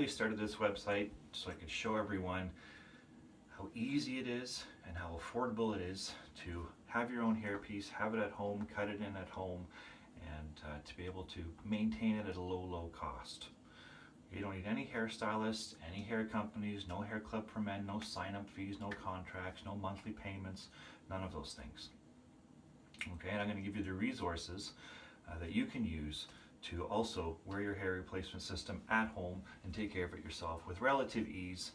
really started this website so I could show everyone how easy it is and how affordable it is to have your own hairpiece, have it at home, cut it in at home, and to be able to maintain it at a low cost. You don't need any hairstylists, any hair companies, no hair club for men, no sign-up fees, no contracts, no monthly payments, none of those things. Okay, and I'm going to give you the resources that you can use to also wear your hair replacement system at home and take care of it yourself with relative ease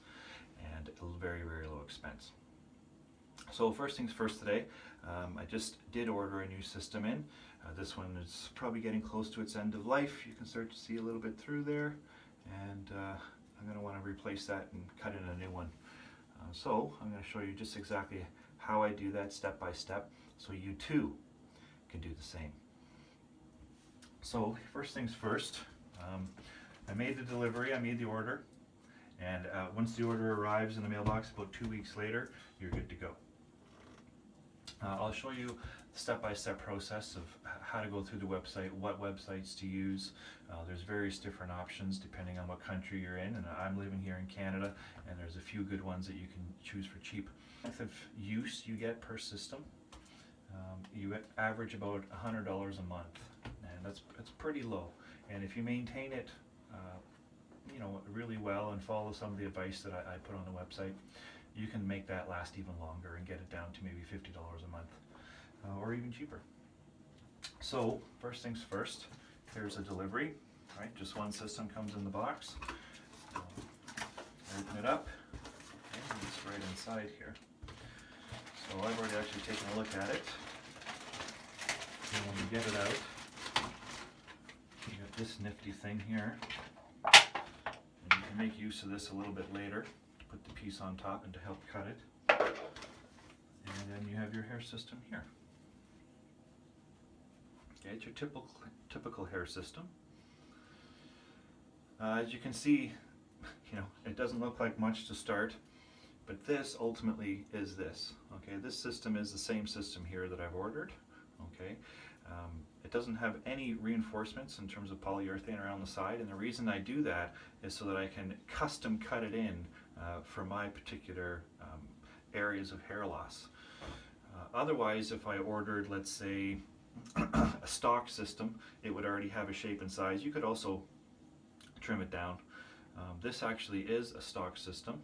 and a very low expense. So first things first today, I just did order a new system in. This one is probably getting close to its end of life. You can start to see a little bit through there, and I'm going to want to replace that and cut in a new one. So I'm going to show you just exactly how I do that step by step, so you too can do the same. So first things first, I made the delivery, I made the order, and once the order arrives in the mailbox about 2 weeks later, you're good to go. I'll show you the step-by-step process of how to go through the website, what websites to use. There's various different options depending on what country you're in, and I'm living here in Canada, and there's a few good ones that you can choose for cheap. Length of use you get per system, you average about $100 a month, and that's pretty low. And if you maintain it really well and follow some of the advice that I put on the website, you can make that last even longer and get it down to maybe $50 a month, or even cheaper. So first things first, here's a delivery, right? Just one system comes in the box. Open it up, and it's right inside here. So I've already actually taken a look at it. And when you get it out, you got this nifty thing here. And you can make use of this a little bit later to put the piece on top and to help cut it. And then you have your hair system here. Okay, it's your typical hair system. As you can see, it doesn't look like much to start, but this ultimately is this. Okay, this system is the same system here that I've ordered. Okay, it doesn't have any reinforcements in terms of polyurethane around the side, and the reason I do that is so that I can custom cut it in for my particular areas of hair loss. Otherwise, if I ordered, let's say, a stock system, it would already have a shape and size. You could also trim it down. This actually is a stock system,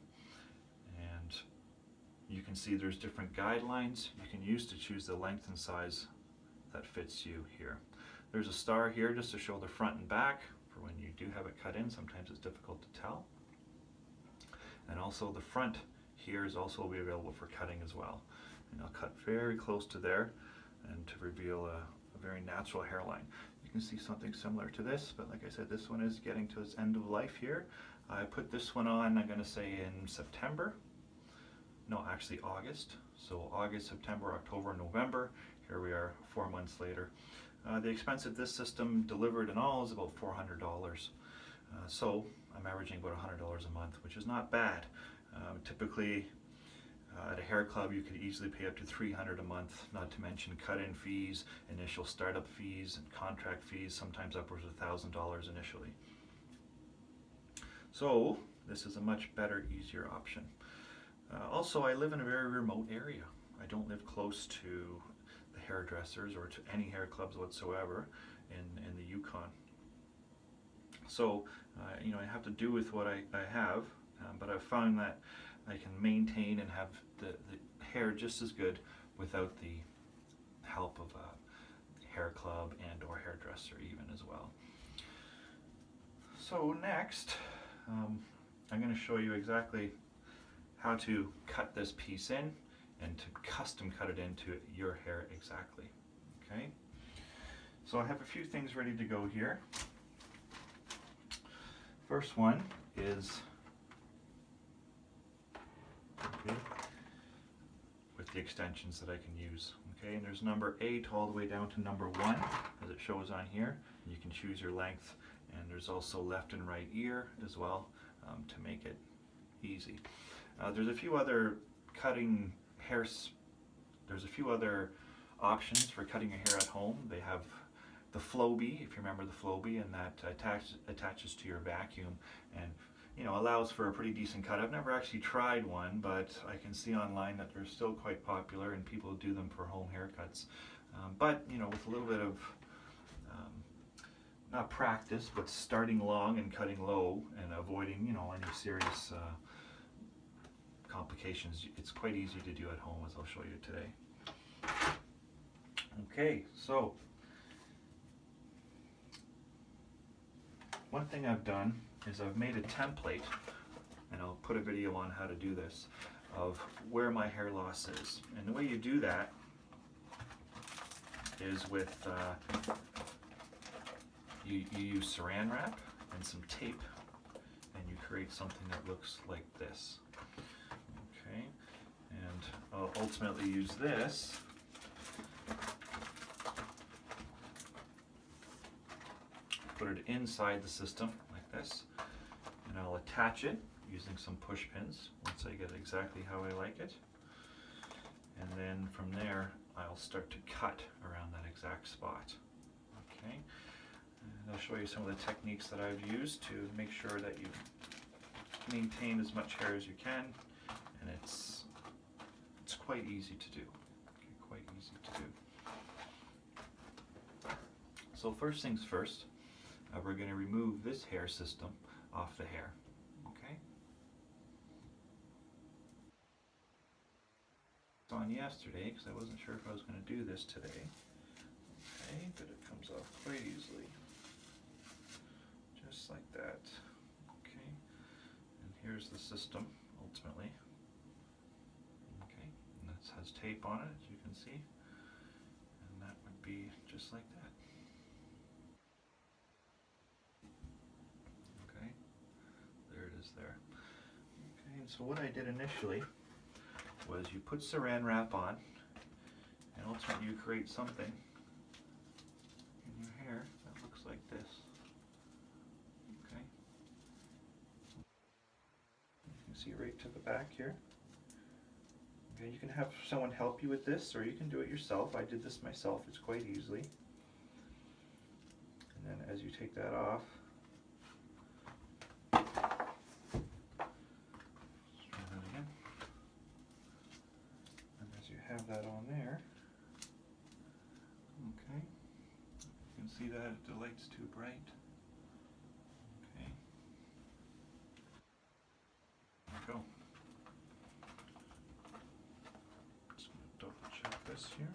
and you can see there's different guidelines you can use to choose the length and size that fits you here. There's a star here just to show the front and back for when you do have it cut in. Sometimes it's difficult to tell. And also the front here is also available for cutting as well. And I'll cut very close to there and to reveal a very natural hairline. You can see something similar to this, but like I said, this one is getting to its end of life here. I put this one on, I'm going to say in September. No, actually August. So August, September, October, November. Here we are 4 months later. The expense of this system delivered and all is about $400. So I'm averaging about $100 a month, which is not bad. Typically at a hair club you could easily pay up to $300 a month, not to mention cut-in fees, initial startup fees, and contract fees, sometimes upwards of $1,000 initially. So this is a much better, easier option. Also, I live in a very remote area. I don't live close to the hairdressers or to any hair clubs whatsoever in the Yukon. So, I have to do with what I have, but I've found that I can maintain and have the hair just as good without the help of a hair club and or hairdresser even as well. So next, I'm going to show you exactly how to cut this piece in and to custom cut it into your hair exactly. Okay, so I have a few things ready to go here. First one is with the extensions that I can use. Okay, and there's number 8 all the way down to number 1 as it shows on here. You can choose your length, and there's also left and right ear as well to make it easy. There's a few other there's a few other options for cutting your hair at home. They have the Flowbee, if you remember the Flowbee, and that attaches to your vacuum, and allows for a pretty decent cut. I've never actually tried one, but I can see online that they're still quite popular and people do them for home haircuts. But with a little bit of not practice, but starting long and cutting low and avoiding any serious complications, it's quite easy to do at home, as I'll show you today. Okay, so one thing I've done is I've made a template, and I'll put a video on how to do this, of where my hair loss is. And the way you do that is with you use saran wrap and some tape, and you create something that looks like this. Okay, and I'll ultimately use this put it inside the system like this, and I'll attach it using some push pins once I get exactly how I like it. And then from there I'll start to cut around that exact spot. Okay, and I'll show you some of the techniques that I've used to make sure that you maintain as much hair as you can, and it's quite easy to do. Okay, quite easy to do. So first things first, we're going to remove this hair system off the hair. Okay. It's on yesterday because I wasn't sure if I was going to do this today. Okay, but it comes off quite easily, just like that. Okay, and here's the system ultimately. Okay, and this has tape on it, as you can see, and that would be just like that. There. Okay, and so what I did initially was you put saran wrap on, and ultimately you create something in your hair that looks like this. Okay, you can see right to the back here. Okay, you can have someone help you with this, or you can do it yourself. I did this myself, it's quite easily. And then as you take that off, have that on there. Okay, you can see that if the light's too bright. Okay, there we go. Just going to double check this here.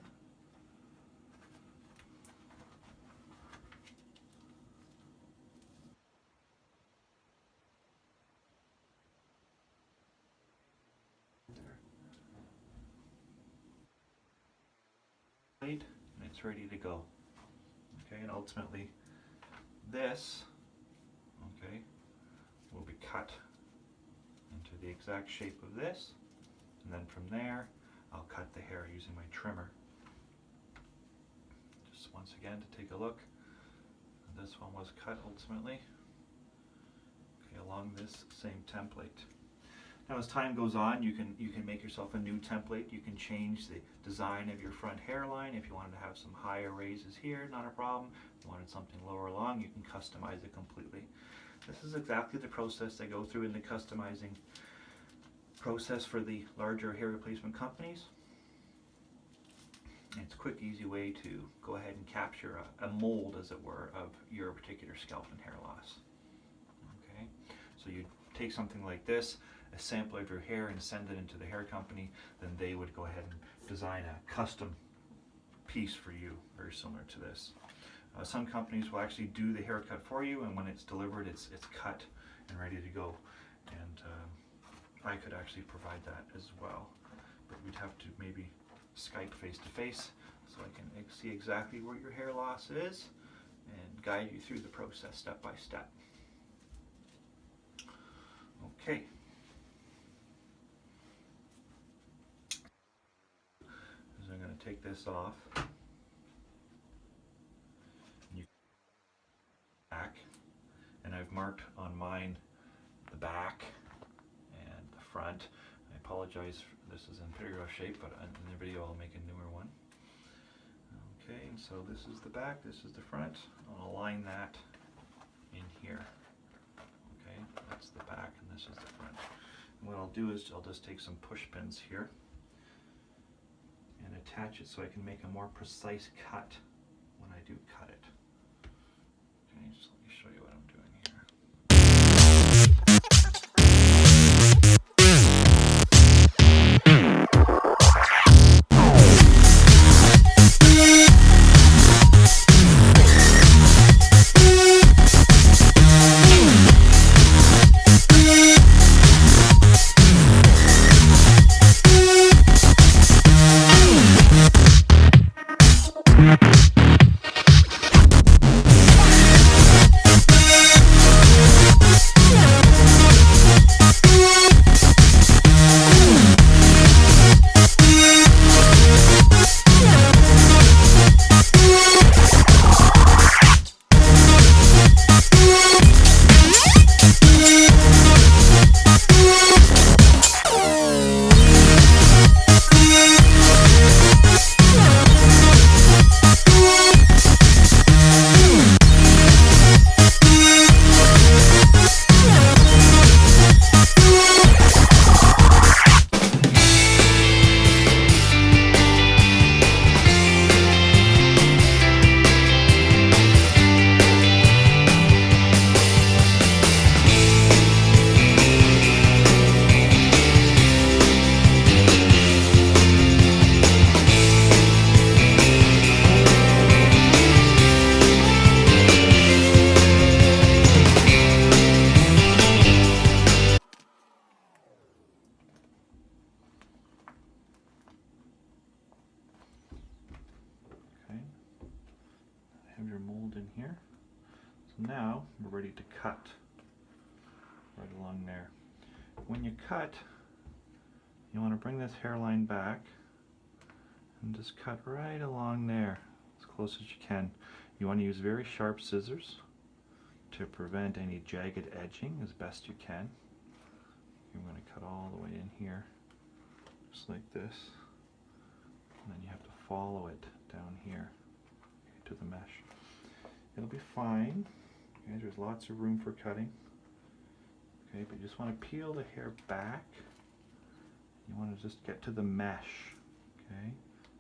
And it's ready to go. Okay, and ultimately this, okay, will be cut into the exact shape of this, and then from there I'll cut the hair using my trimmer. Just once again to take a look, this one was cut ultimately, okay, along this same template. Now as time goes on, you can make yourself a new template. You can change the design of your front hairline. If you wanted to have some higher raises here, not a problem. If you wanted something lower along, you can customize it completely. This is exactly the process they go through in the customizing process for the larger hair replacement companies. It's a quick, easy way to go ahead and capture a mold, as it were, of your particular scalp and hair loss. Okay, so you take something like this, a sample of your hair, and send it into the hair company, then they would go ahead and design a custom piece for you, very similar to this. Some companies will actually do the haircut for you, and when it's delivered, it's cut and ready to go. And I could actually provide that as well, but we'd have to maybe Skype face to face so I can see exactly where your hair loss is and guide you through the process step by step. Okay. So I'm going to take this off. Back, and I've marked on mine the back and the front. I apologize, this is in pretty rough shape, but in the video I'll make a newer one. Okay, and so this is the back, this is the front. I'll align that in here. Okay, that's the back do is I'll just take some push pins here and attach it so I can make a more precise cut when I do cut it. Okay, just let me show you what I'm doing here. Have your mold in here. So now we're ready to cut right along there. When you cut, you want to bring this hairline back and just cut right along there as close as you can. You want to use very sharp scissors to prevent any jagged edging as best you can. You're going to cut all the way in here just like this, and then you have to follow it down here to the mesh. It'll be fine. Okay, there's lots of room for cutting. Okay, but you just want to peel the hair back. You want to just get to the mesh, okay,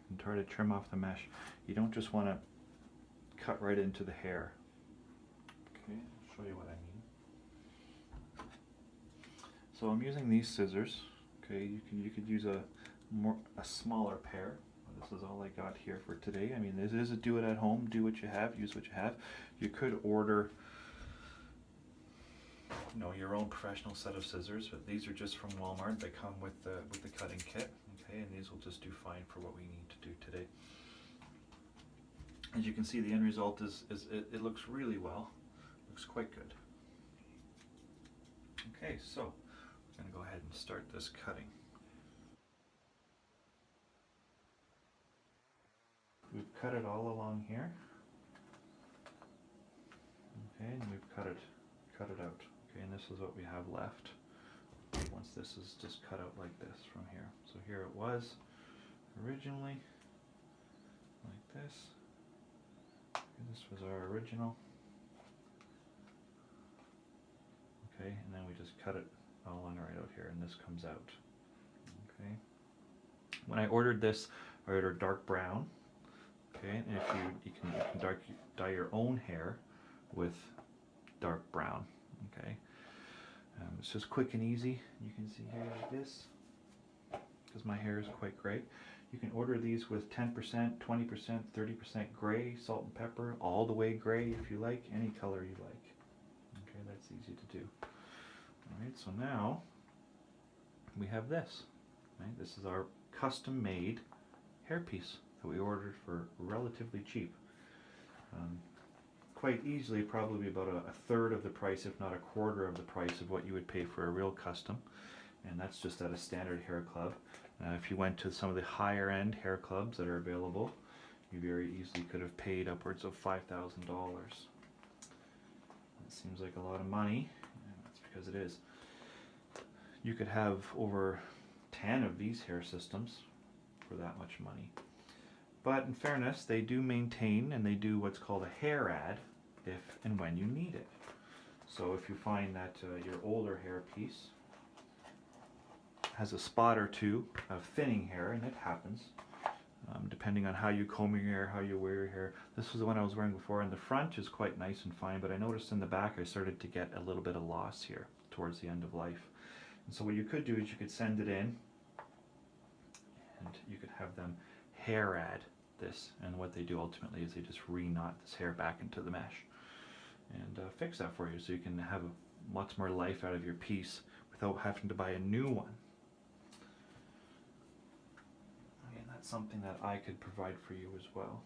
and try to trim off the mesh. You don't just want to cut right into the hair. Okay, I'll show you what I mean. So I'm using these scissors. Okay, you could use a smaller pair. This is all I got here for today. I mean, this is a do it at home, do what you have, use what you have. You could order, you know, your own professional set of scissors, but these are just from Walmart. They come with the cutting kit, okay, and these will just do fine for what we need to do today. As you can see, the end result is it looks really well. Looks quite good. Okay, so I'm going to go ahead and start this cutting. We've cut it all along here. Okay, and we've cut it out. Okay, and this is what we have left. Okay, once this is just cut out like this from here. So here it was originally, like this. Okay, this was our original. Okay, and then we just cut it all along right out here, and this comes out. Okay. When I ordered this, I ordered dark brown. Okay, and if you can dye your own hair with dark brown. Okay, it's just quick and easy. You can see here like this, because my hair is quite gray. You can order these with 10%, 20%, 30% gray, salt and pepper, all the way gray if you like, any color you like. Okay, that's easy to do. All right, so now we have this. Right, this is our custom-made hairpiece that we ordered for relatively cheap. Quite easily, probably about a third of the price, if not a quarter of the price of what you would pay for a real custom. And that's just at a standard hair club. If you went to some of the higher end hair clubs that are available, you very easily could have paid upwards of $5,000. That seems like a lot of money, and that's because it is. You could have over 10 of these hair systems for that much money. But in fairness, they do maintain and they do what's called a hair ad if and when you need it. So if you find that your older hair piece has a spot or two of thinning hair, and it happens. Depending on how you comb your hair, how you wear your hair. This was the one I was wearing before, and the front is quite nice and fine, but I noticed in the back I started to get a little bit of loss here towards the end of life. And so what you could do is you could send it in, and you could have them hair add this, and what they do ultimately is they just re-knot this hair back into the mesh and fix that for you, so you can have lots more life out of your piece without having to buy a new one. Something that I could provide for you as well.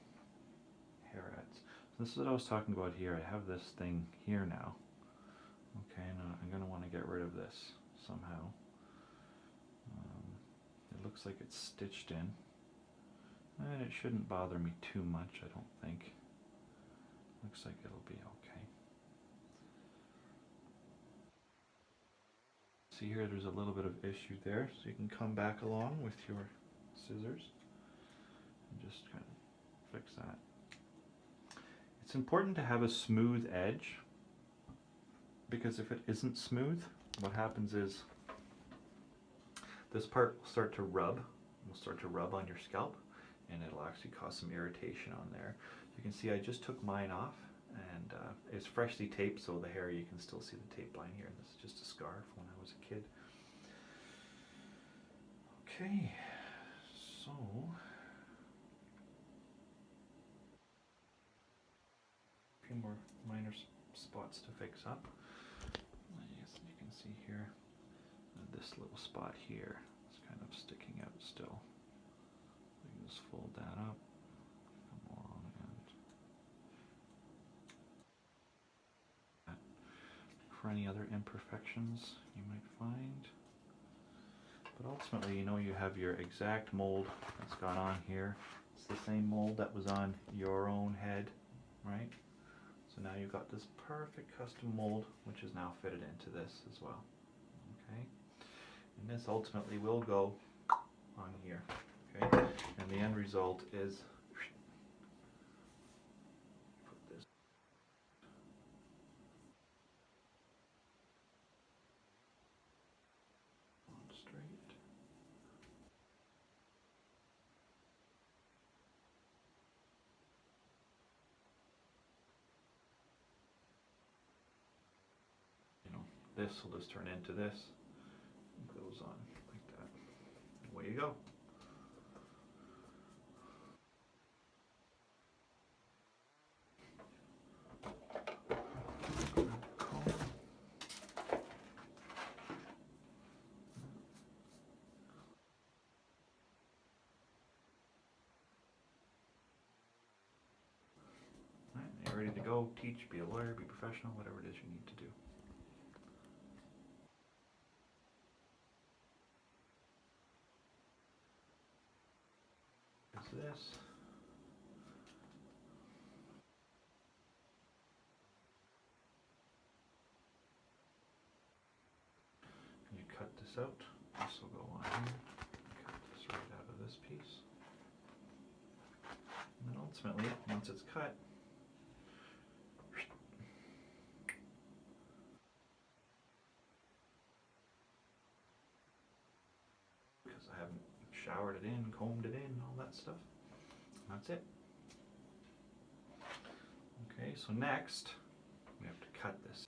Hair adds. So this is what I was talking about here. I have this thing here now. Okay, now I'm going to want to get rid of this somehow. It looks like it's stitched in. And it shouldn't bother me too much, I don't think. Looks like it'll be okay. See here, there's a little bit of issue there, so you can come back along with your scissors. Just kind of fix that. It's important to have a smooth edge, because if it isn't smooth, what happens is this part will start to rub. Will start to rub on your scalp, and it'll actually cause some irritation on there. You can see I just took mine off, and it's freshly taped, so the hair, you can still see the tape line here. This is just a scar from when I was a kid. Okay, so few more minor spots to fix up. Yes, you can see here this little spot here is kind of sticking out still. You can just fold that up, come along, and for any other imperfections you might find. But ultimately, you know, you have your exact mold that's gone on here. It's the same mold that was on your own head, right? So now you've got this perfect custom mold, which is now fitted into this as well. Okay, and this ultimately will go on here. Okay, and the end result is put this on straight. This will just turn into this. It goes on like that. Away you go. Alright, you're ready to go, teach, be a lawyer, be professional, whatever it is you need to do. This. You cut this out. This will go on here. Cut this right out of this piece. And then ultimately, once it's cut, because I haven't showered it in, combed it in, all that stuff. That's it. Okay, so next we have to cut this.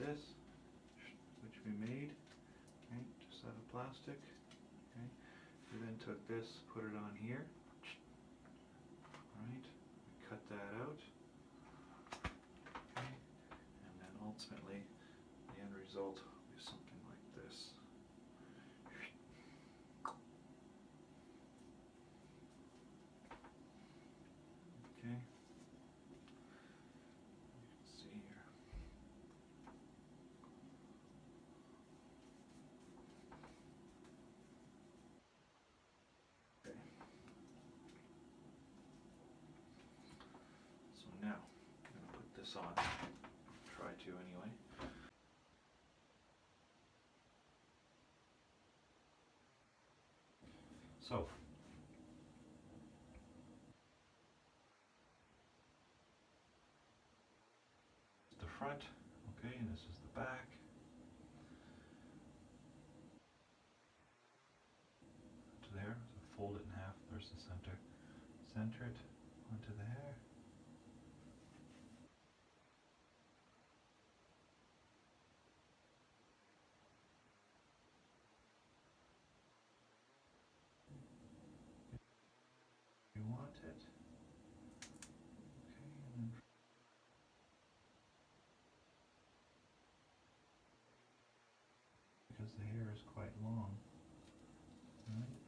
This, which we made, okay, just out of plastic. Okay, we then took this, put it on here. Right, cut that out. Okay, and then ultimately the end result will be something like this. Okay, you can see here. Okay. So now I'm going to put this on. Try to anyway. So, the front, okay, and this is the back. To there, so fold it in half, there's the center. Center it onto the hair. You want it. Okay, and then because the hair is quite long, right?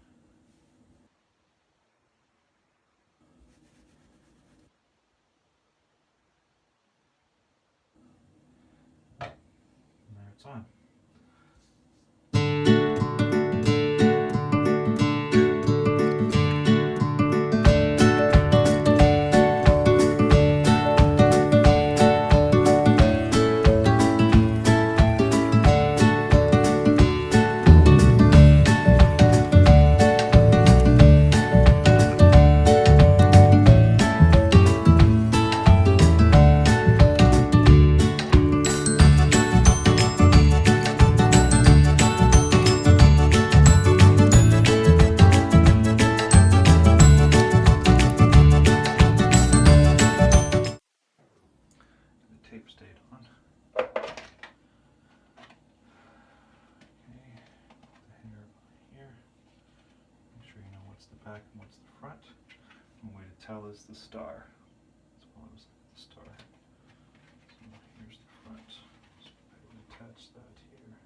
And there it's on. The tape stayed on. Okay, the hair here. Make sure you know what's the back and what's the front. One way to tell is the star. As well as the star. So here's the front. So I will attach that here.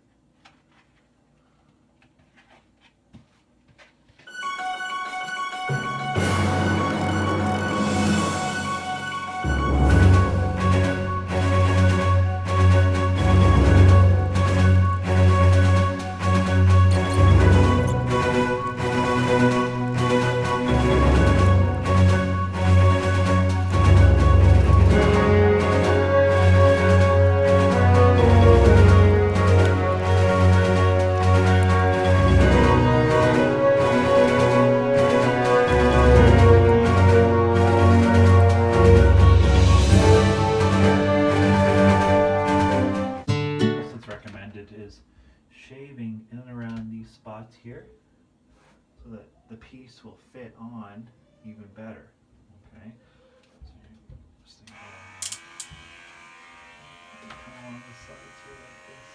Is shaving in and around these spots here so that the piece will fit on even better. Okay, so you just think come along the sides here like this.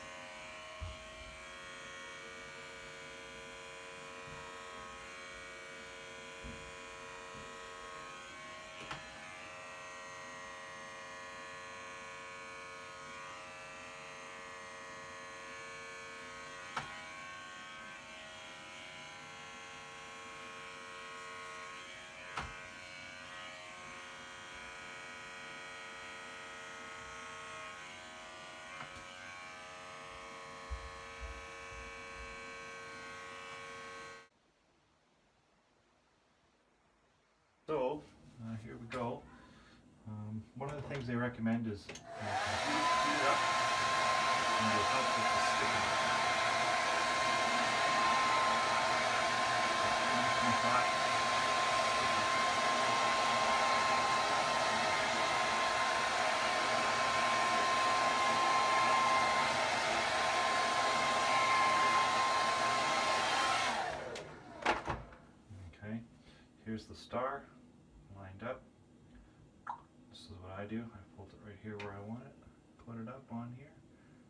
So, here we go. One of the things they recommend is heat it up and it'll help with the sticking. Nice and hot. Okay, here's the star lined up. This is what I do. I fold it right here where I want it, put it up on here.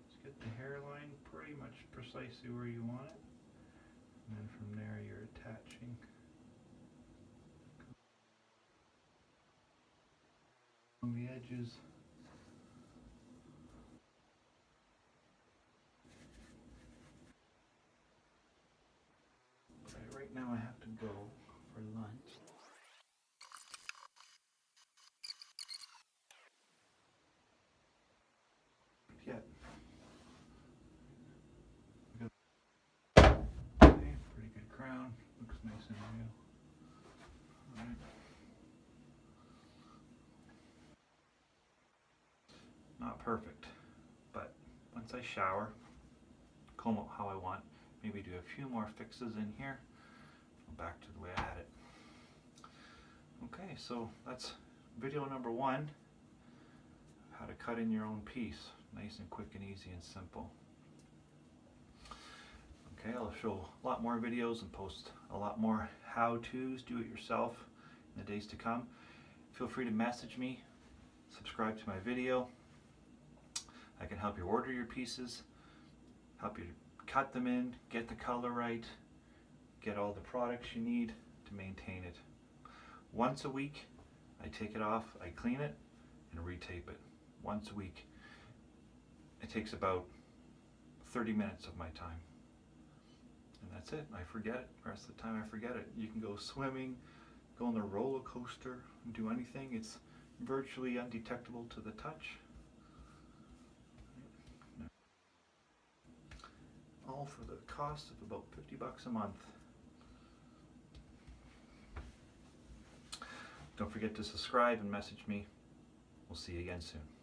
Just get the hairline pretty much precisely where you want it. And then from there you're attaching on the edges. But right now I have to go for lunch. Yet. Okay, pretty good crown. Looks nice and real. Alright. Not perfect, but once I shower, comb it how I want, maybe do a few more fixes in here, back to the way I had it. Okay, so that's video number 1, how to cut in your own piece. Nice and quick and easy and simple. Okay, I'll show a lot more videos and post a lot more how-tos, do it yourself, in the days to come. Feel free to message me, subscribe to my video. I can help you order your pieces, help you cut them in, get the color right, get all the products you need to maintain it. Once a week, I take it off, I clean it, and retape it. Once a week. It takes about 30 minutes of my time. And that's it. I forget it. The rest of the time I forget it. You can go swimming, go on the roller coaster, do anything. It's virtually undetectable to the touch. All for the cost of about $50 a month. Don't forget to subscribe and message me. We'll see you again soon.